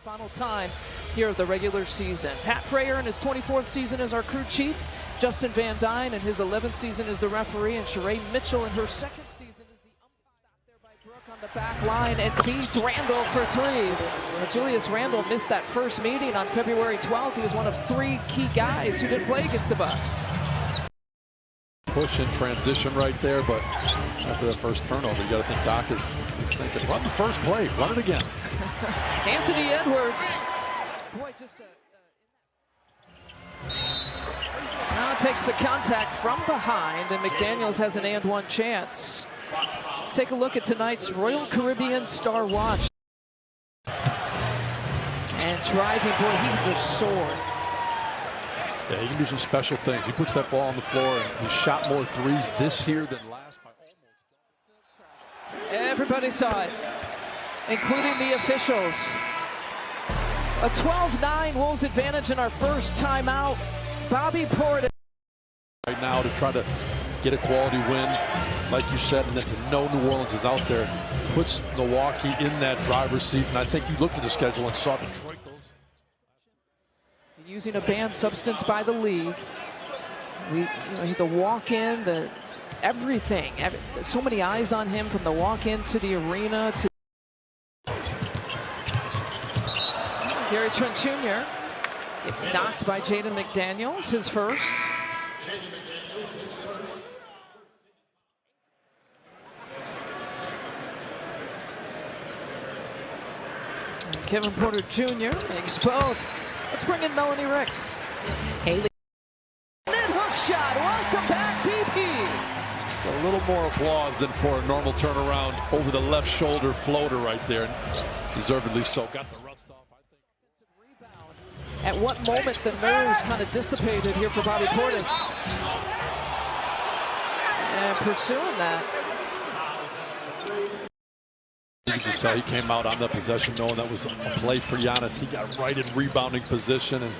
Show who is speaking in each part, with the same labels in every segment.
Speaker 1: Final time here of the regular season. Pat Frayer in his 24th season as our crew chief. Justin Van Dyne in his 11th season as the referee. And Sheree Mitchell in her second season as the umpire. There by Brooke on the back line and feeds Randall for three. But Julius Randall missed that first meeting on February 12th. He was one of three key guys who didn't play against the Bucks.
Speaker 2: Push and transition right there, but after the first turnover, you got to think Doc is thinking, run the first play, run it again.
Speaker 1: Anthony Edwards. Boy, just now takes the contact from behind, and McDaniels has an and one chance. Take a look at tonight's Royal Caribbean Star Watch. And driving, boy, he can just soar.
Speaker 2: Yeah, he can do some special things. He puts that ball on the floor, and he shot more threes this year than last by almost.
Speaker 1: Everybody saw it, including the officials. A 12-9 Wolves advantage in our first timeout. Bobby Portis.
Speaker 2: Right now to try to get a quality win, like you said, and then to know New Orleans is out there, puts Milwaukee in that driver's seat. And I think you looked at the schedule and saw Detroit.
Speaker 1: Using a banned substance by the league. The walk-in, everything. So many eyes on him from the walk-in to the arena to Gary Trent Jr. gets knocked by Jaden McDaniels, his first. And Kevin Porter Jr. makes both. Let's bring in Melanie Ricks. Haley. And hook shot. Welcome back, BP.
Speaker 2: So a little more applause than for a normal turnaround over the left shoulder floater right there. And deservedly so. Got the rust off, I think.
Speaker 1: At what moment the nerves kind of dissipated here for Bobby Portis. And pursuing that.
Speaker 2: You can tell he came out on the possession knowing that was a play for Giannis. He got right in rebounding position and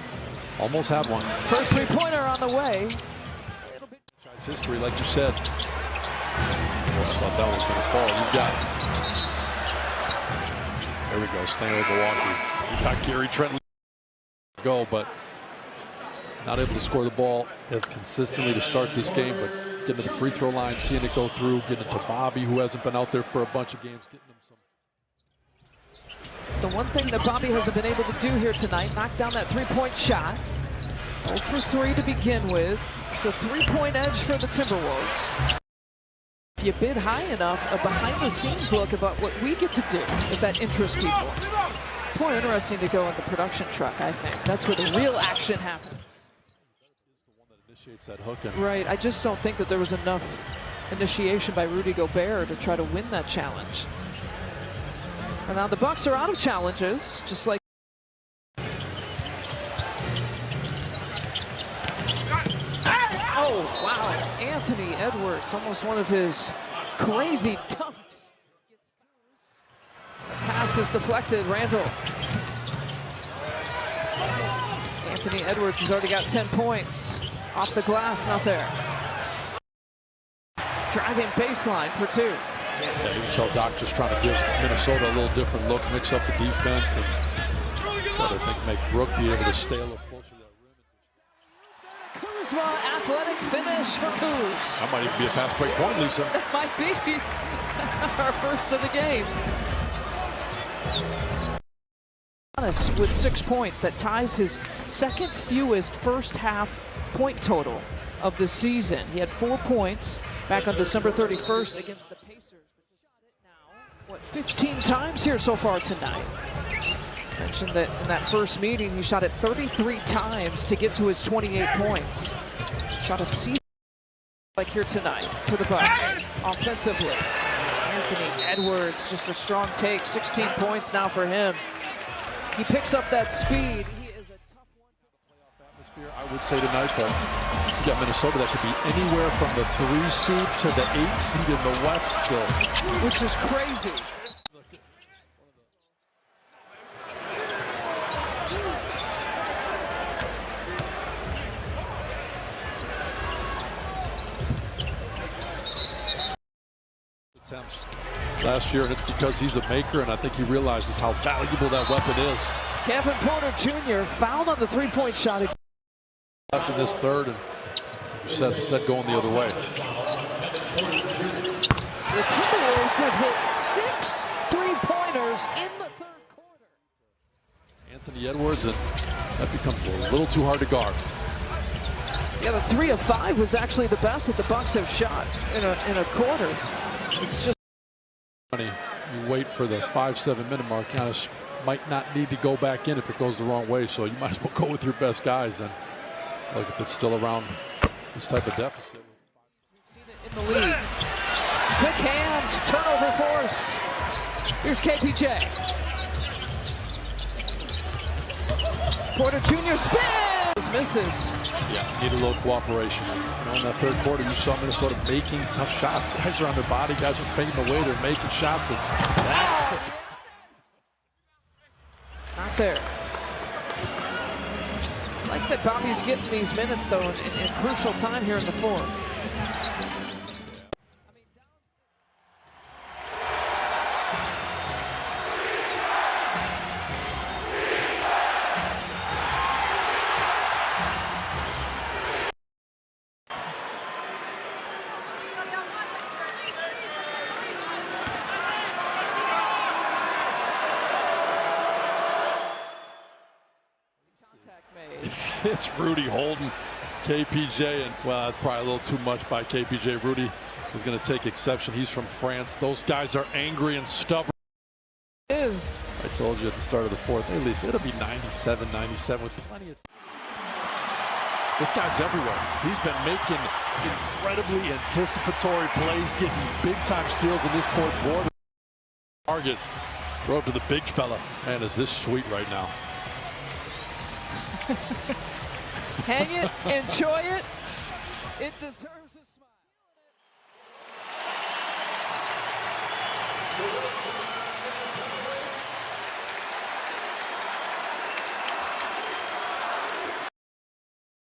Speaker 2: almost had one.
Speaker 1: First three-pointer on the way.
Speaker 2: History, like you said. I thought that was going to fall. You've got, there we go, staying with Milwaukee. You got Gary Trent go, but not able to score the ball as consistently to start this game, but getting to the free throw line, seeing it go through, getting it to Bobby, who hasn't been out there for a bunch of games, getting him some.
Speaker 1: It's the one thing that Bobby hasn't been able to do here tonight, knock down that three-point shot. 0 for 3 to begin with. It's a three-point edge for the Timberwolves. If you bid high enough, a behind-the-scenes look about what we get to do, if that interests people. It's more interesting to go in the production truck, I think. That's where the real action happens.
Speaker 2: That hook in.
Speaker 1: Right, I just don't think that there was enough initiation by Rudy Gobert to try to win that challenge. And now the Bucks are out of challenges, just like. Oh, wow, Anthony Edwards, almost one of his crazy dunks. The pass is deflected, Randall. Anthony Edwards has already got 10 points. Off the glass, not there. Driving baseline for 2.
Speaker 2: Yeah, you can tell Doc just trying to give Minnesota a little different look, mix up the defense, and try to make Brooke be able to stay a little closer to that rim.
Speaker 1: Kuzma, athletic finish for Kuz.
Speaker 2: That might even be a fast break point, Lisa.
Speaker 1: That might be our first of the game. With 6 points, that ties his second fewest first half point total of the season. He had 4 points back on December 31st against the Pacers. Now, what, 15 times here so far tonight. Mentioned that in that first meeting, he shot it 33 times to get to his 28 points. Shot a season like here tonight for the Bucks offensively. Anthony Edwards, just a strong take, 16 points now for him. He picks up that speed. He is a tough one to playoff
Speaker 2: atmosphere, I would say tonight, but you got Minnesota that could be anywhere from the 3 seed to the 8 seed in the West still.
Speaker 1: Which is crazy.
Speaker 2: Attempts last year, and it's because he's a maker, and I think he realizes how valuable that weapon is.
Speaker 1: Kevin Porter Jr. fouled on the three-point shot.
Speaker 2: Left in this third, and instead going the other way.
Speaker 1: The Timberwolves have hit 6 3-pointers in the third quarter.
Speaker 2: Anthony Edwards, and that becomes a little too hard to guard.
Speaker 1: Yeah, the 3 of 5 was actually the best that the Bucks have shot in a quarter. It's just
Speaker 2: You wait for the 5-7 minute mark. Giannis might not need to go back in if it goes the wrong way, so you might as well go with your best guys. And like if it's still around this type of deficit.
Speaker 1: We've seen it in the league. Quick hands, turnover forced. Here's KPJ. Porter Jr. spins, misses.
Speaker 2: Yeah, need a little cooperation. In that third quarter, you saw Minnesota making tough shots. Guys are on their body, guys are fading away, they're making shots, and that's
Speaker 1: not there. I like that Bobby's getting these minutes, though, in crucial time here in the fourth.
Speaker 2: It's Rudy holding KPJ, and well, that's probably a little too much by KPJ. Rudy is going to take exception. He's from France. Those guys are angry and stubborn.
Speaker 1: I
Speaker 2: told you at the start of the fourth, at least it'll be 97-97 with plenty of. This guy's everywhere. He's been making incredibly anticipatory plays, getting big-time steals in this fourth quarter. Target, throw it to the big fella. Man, is this sweet right now.
Speaker 1: Hang it, enjoy it. It deserves a smile.